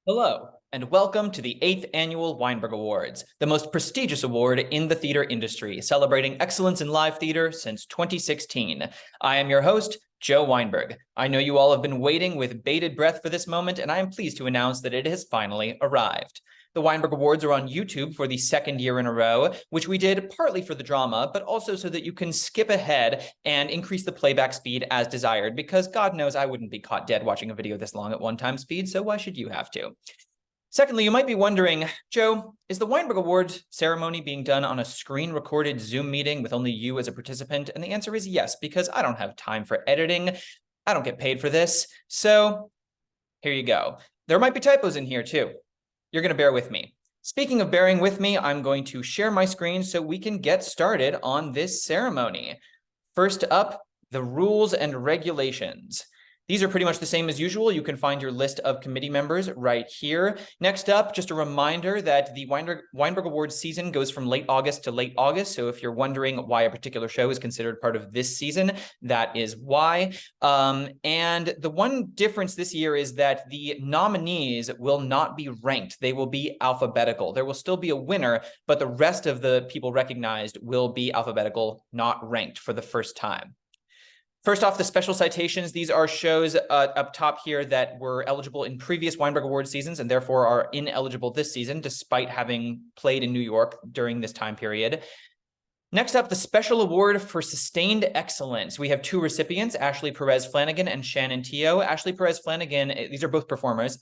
Hello, and welcome to the 8th Annual Weinberg Awards, the most prestigious award in the theater industry, celebrating excellence in live theater since 2016. I am your host, Joe Weinberg. I know you all have been waiting with bated breath for this moment, and I am pleased to announce that it has finally arrived. The Weinberg Awards are on YouTube for the second year in a row, which we did partly for the drama, but also so that you can skip ahead and increase the playback speed as desired, because God knows I wouldn't be caught dead watching a video this long at one-time speed, so why should you have to? Secondly, you might be wondering, Joe, is the Weinberg Awards ceremony being done on a screen-recorded Zoom meeting with only you as a participant? And the answer is yes, because I don't have time for editing. I don't get paid for this. So here you go. There might be typos in here too. You're going to bear with me. Speaking of bearing with me, I'm going to share my screen so we can get started on this ceremony. First up, the rules and regulations. These are pretty much the same as usual. You can find your list of committee members right here. Next up, just a reminder that the Weinberg Awards season goes from late August to late August. So if you're wondering why a particular show is considered part of this season, that is why. And the one difference this year is that the nominees will not be ranked. They will be alphabetical. There will still be a winner, but the rest of the people recognized will be alphabetical, not ranked for the first time. First off, the special citations. These are shows up top here that were eligible in previous Weinberg Award seasons and therefore are ineligible this season, despite having played in New York during this time period. Next up, the Special Award for Sustained Excellence. We have two recipients, Ashley Perez Flanagan and Shannon Teo. Ashley Perez Flanagan, these are both performers.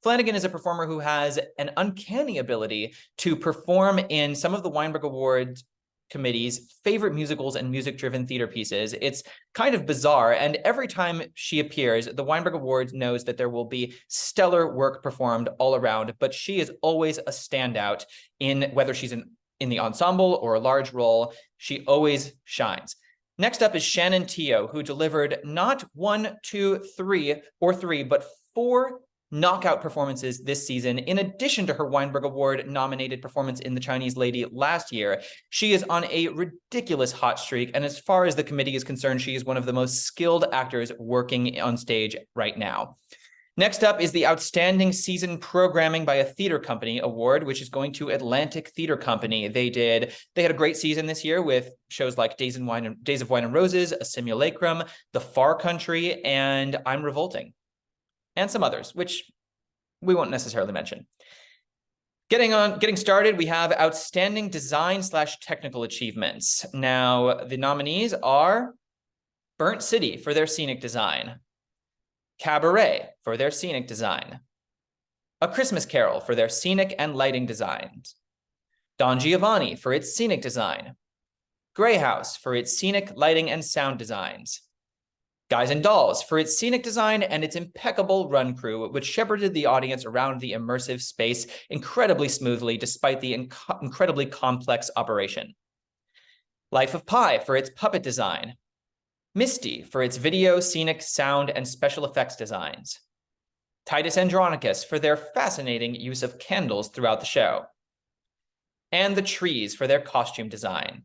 Flanagan is a performer who has an uncanny ability to perform in some of the Weinberg Awards Committee's favorite musicals and music-driven theater pieces. It's kind of bizarre, and every time she appears, the Weinberg Awards knows that there will be stellar work performed all around, but she is always a standout in whether she's in the ensemble or a large role. She always shines. Next up is Shannon Teo, who delivered not 1, 2, 3, or 3, but 4 knockout performances this season. In addition to her Weinberg Award nominated performance in The Chinese Lady last year, she is on a ridiculous hot streak. And as far as the committee is concerned, she is one of the most skilled actors working on stage right now. Next up is the Outstanding Season Programming by a Theater Company Award, which is going to Atlantic Theater Company. They had a great season this year with shows like Days of Wine and Roses, A Simulacrum, The Far Country, and I'm Revolting, and some others, which we won't necessarily mention. Getting started, we have Outstanding Design/Technical Achievements. Now, the nominees are Burnt City for their scenic design, Cabaret for their scenic design, A Christmas Carol for their scenic and lighting designs, Don Giovanni for its scenic design, Grey House for its scenic lighting and sound designs, Guys and Dolls for its scenic design and its impeccable run crew, which shepherded the audience around the immersive space incredibly smoothly despite the incredibly complex operation. Life of Pi for its puppet design, Misty for its video, scenic, sound, and special effects designs, Titus Andronicus for their fascinating use of candles throughout the show, and The Trees for their costume design.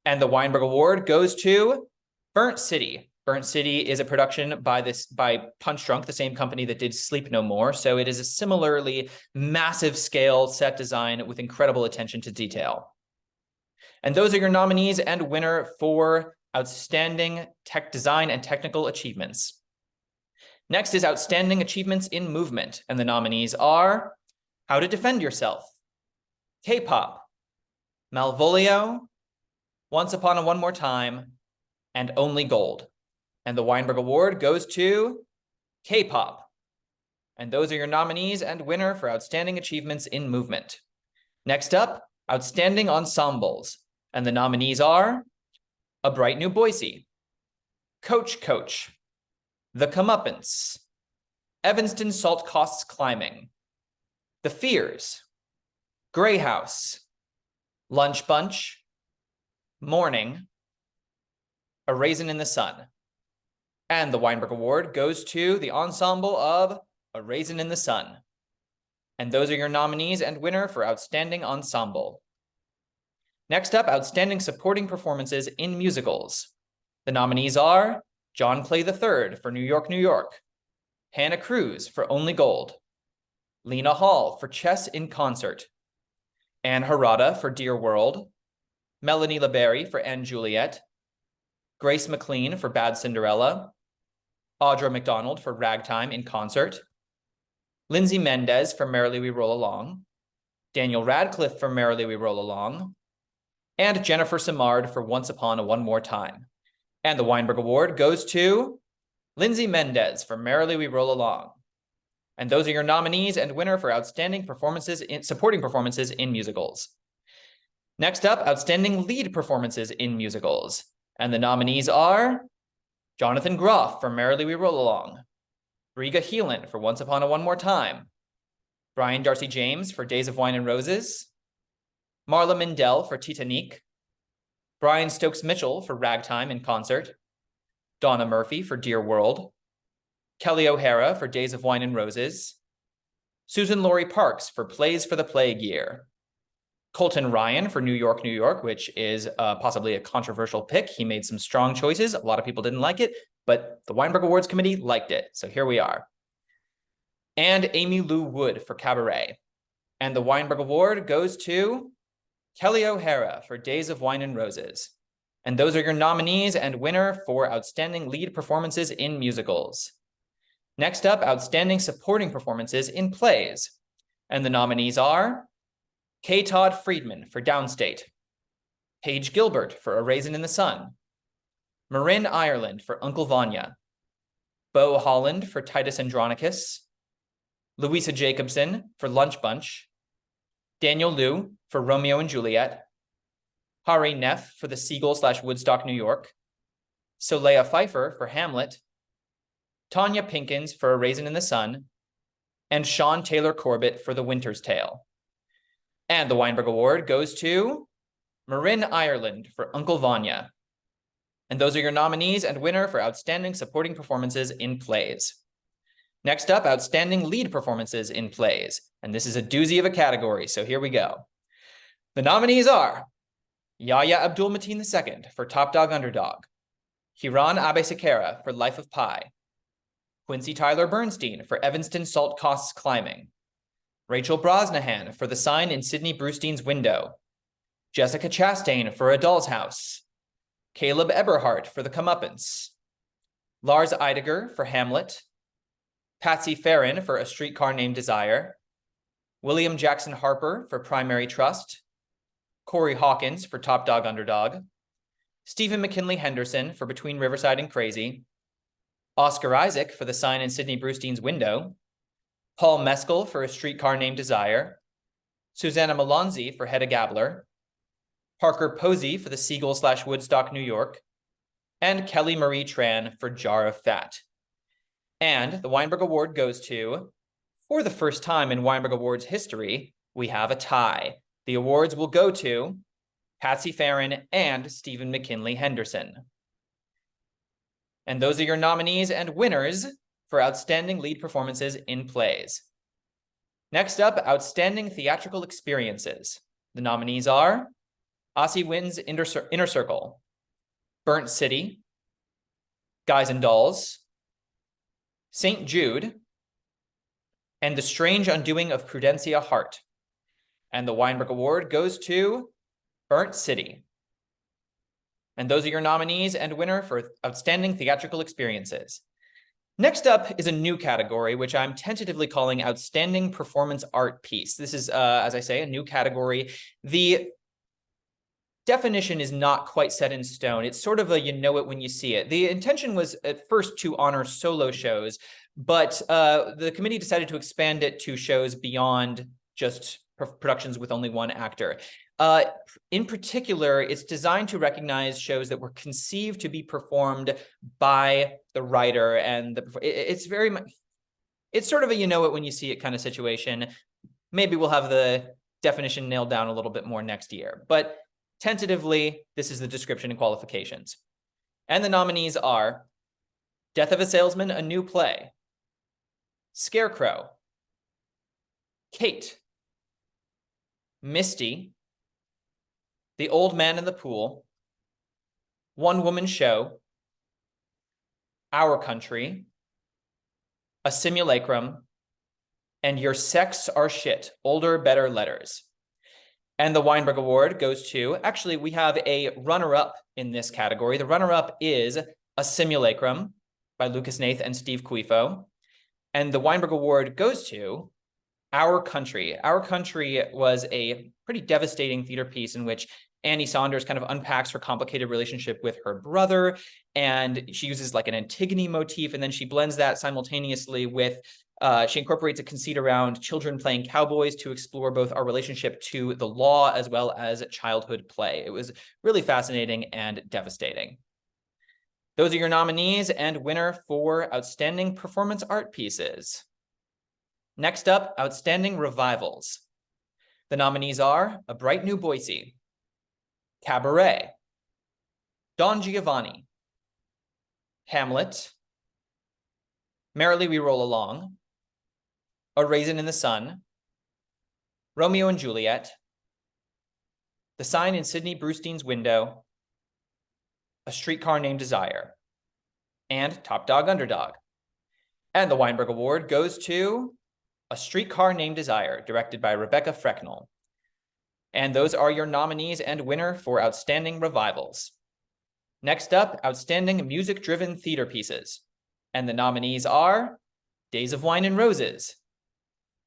And the Weinberg Award goes to Burnt City. Burnt City is a production by Punch Drunk, the same company that did Sleep No More. So it is a similarly massive scale set design with incredible attention to detail. And those are your nominees and winner for Outstanding Tech Design and Technical Achievements. Next is Outstanding Achievements in Movement. And the nominees are How to Defend Yourself, K-Pop, Malvolio, Once Upon a One More Time, and Only Gold. And the Weinberg Award goes to K-Pop. And those are your nominees and winner for Outstanding Achievements in Movement. Next up, Outstanding Ensembles. And the nominees are A Bright New Boise, Coach Coach, The Comeuppance, Evanston Salt Costs Climbing, The Fears, Grey House, Lunch Bunch, Morning, A Raisin in the Sun. And the Weinberg Award goes to the ensemble of A Raisin in the Sun. And those are your nominees and winner for Outstanding Ensemble. Next up, Outstanding Supporting Performances in Musicals. The nominees are John Clay III for New York, New York, Hannah Cruz for Only Gold, Lena Hall for Chess in Concert, Anne Harada for Dear World, Melanie LeBerry for Anne Juliet, Grace McLean for Bad Cinderella, Audra McDonald for Ragtime in Concert, Lindsay Mendez for Merrily We Roll Along, Daniel Radcliffe for Merrily We Roll Along, and Jennifer Simard for Once Upon a One More Time. And the Weinberg Award goes to Lindsay Mendez for Merrily We Roll Along. And those are your nominees and winner for Outstanding Performances in Supporting Performances in Musicals. Next up, Outstanding Lead Performances in Musicals. And the nominees are Jonathan Groff for Merrily We Roll Along, Briga Heelan for Once Upon a One More Time, Brian Darcy James for Days of Wine and Roses, Marla Mindell for Titanic, Brian Stokes Mitchell for Ragtime in Concert, Donna Murphy for Dear World, Kelly O'Hara for Days of Wine and Roses, Susan Laurie Parks for Plays for the Plague Year, Colton Ryan for New York, New York, which is possibly a controversial pick. He made some strong choices. A lot of people didn't like it, but the Weinberg Awards Committee liked it. So here we are. And Amy Lou Wood for Cabaret. And the Weinberg Award goes to Kelly O'Hara for Days of Wine and Roses. And those are your nominees and winner for Outstanding Lead Performances in Musicals. Next up, Outstanding Supporting Performances in Plays. And the nominees are K. Todd Friedman for Downstate, Paige Gilbert for A Raisin in the Sun, Marin Ireland for Uncle Vanya, Beau Holland for Titus Andronicus, Louisa Jacobson for Lunch Bunch, Daniel Liu for Romeo and Juliet, Hari Neff for The Seagull/Woodstock, New York, Solea Pfeiffer for Hamlet, Tanya Pinkins for A Raisin in the Sun, and Sean Taylor Corbett for The Winter's Tale. And the Weinberg Award goes to Marin Ireland for Uncle Vanya. And those are your nominees and winner for Outstanding Supporting Performances in Plays. Next up, Outstanding Lead Performances in Plays. And this is a doozy of a category, so here we go. The nominees are Yahya Abdul-Mateen II for Top Dog Underdog, Hiran Abe-Sekera for Life of Pi, Quincy Tyler Bernstein for Evanston Salt Costs Climbing, Rachel Brosnahan for The Sign in Sidney Brustein's Window, Jessica Chastain for A Doll's House, Caleb Eberhardt for The Comeuppance, Lars Eidiger for Hamlet, Patsy Farron for A Streetcar Named Desire, William Jackson Harper for Primary Trust, Corey Hawkins for Top Dog Underdog, Stephen McKinley Henderson for Between Riverside and Crazy, Oscar Isaac for The Sign in Sidney Brustein's Window, Paul Mescal for A Streetcar Named Desire, Susanna Malonzi for Hedda Gabler, Parker Posey for The Seagull/Woodstock, New York, and Kelly Marie Tran for Jar of Fat. And the Weinberg Award goes to, for the first time in Weinberg Awards history, we have a tie. The awards will go to Patsy Farron and Stephen McKinley Henderson. And those are your nominees and winners for Outstanding Lead Performances in Plays. Next up, Outstanding Theatrical Experiences. The nominees are Ossie Wynn's Inner Circle, Burnt City, Guys and Dolls, St. Jude, and The Strange Undoing of Prudencia Hart. And the Weinberg Award goes to Burnt City. And those are your nominees and winner for Outstanding Theatrical Experiences. Next up is a new category, which I'm tentatively calling Outstanding Performance Art Piece. This is, as I say, a new category. The definition is not quite set in stone. It's sort of a you know it when you see it. The intention was at first to honor solo shows, but the committee decided to expand it to shows beyond just productions with only one actor. In particular, it's designed to recognize shows that were conceived to be performed by the writer, and it's very much, it's sort of a you know it when you see it kind of situation. Maybe we'll have the definition nailed down a little bit more next year, but tentatively, this is the description and qualifications. And the nominees are Death of a Salesman, a New Play, Scarecrow, Kate, Misty, The Old Man in the Pool, One Woman Show, Our Country, A Simulacrum, and Your Sex Are Shit, Older, Better Letters. And the Weinberg Award goes to, actually, we have a runner-up in this category. The runner-up is A Simulacrum by Lucas Nath and Steve Cuifo. And the Weinberg Award goes to Our Country. Our Country was a pretty devastating theater piece in which Annie Saunders kind of unpacks her complicated relationship with her brother, and she uses like an Antigone motif, and then she blends that simultaneously with she incorporates a conceit around children playing cowboys to explore both our relationship to the law as well as childhood play. It was really fascinating and devastating. Those are your nominees and winner for Outstanding Performance Art Pieces. Next up, Outstanding Revivals. The nominees are A Bright New Boise, Cabaret, Don Giovanni, Hamlet, Merrily We Roll Along, A Raisin in the Sun, Romeo and Juliet, The Sign in Sidney Brustein's Window, A Streetcar Named Desire, and Top Dog Underdog. And the Weinberg Award goes to A Streetcar Named Desire, directed by Rebecca Frecknell. And those are your nominees and winner for Outstanding Revivals. Next up, Outstanding Music-Driven Theater Pieces. And the nominees are Days of Wine and Roses,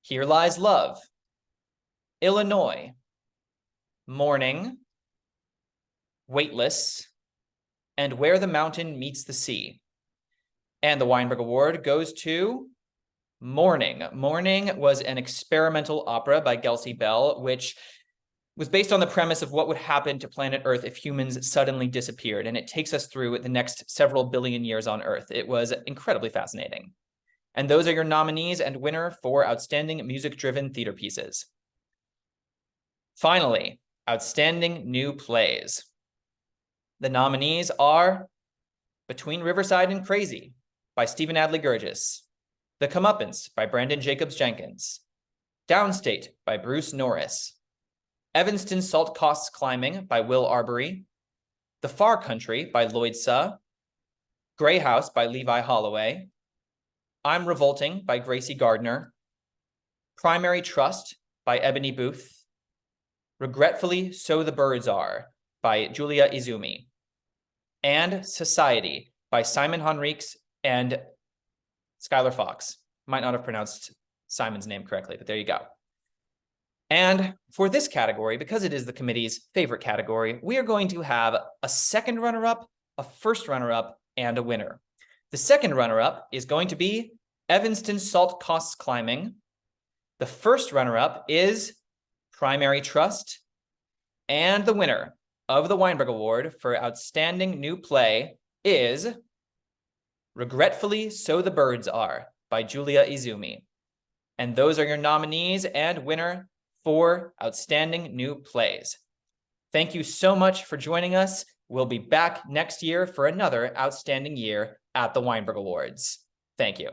Here Lies Love, Illinois, Morning, Weightless, and Where the Mountain Meets the Sea. And the Weinberg Award goes to Morning. Morning was an experimental opera by Gelsey Bell, which was based on the premise of what would happen to planet Earth if humans suddenly disappeared, and it takes us through the next several billion years on Earth. It was incredibly fascinating. And those are your nominees and winner for Outstanding Music-Driven Theater Pieces. Finally, Outstanding New Plays. The nominees are Between Riverside and Crazy by Stephen Adly Gurgis, The Comeuppance by Brandon Jacobs Jenkins, Downstate by Bruce Norris, Evanston Salt Costs Climbing by Will Arbery, The Far Country by Lloyd Suh, Grey House by Levi Holloway, I'm Revolting by Gracie Gardner, Primary Trust by Ebony Booth, Regretfully So the Birds Are by Julia Izumi, and Society by Simon Henriques and Skylar Fox. Might not have pronounced Simon's name correctly, but there you go. And for this category, because it is the committee's favorite category, we are going to have a second runner-up, a first runner-up, and a winner. The second runner-up is going to be Evanston Salt Costs Climbing. The first runner-up is Primary Trust. And the winner of the Weinberg Award for Outstanding New Play is Regretfully So the Birds Are by Julia Izumi. And those are your nominees and winner for Outstanding New Plays. Thank you so much for joining us. We'll be back next year for another outstanding year at the Weinberg Awards. Thank you.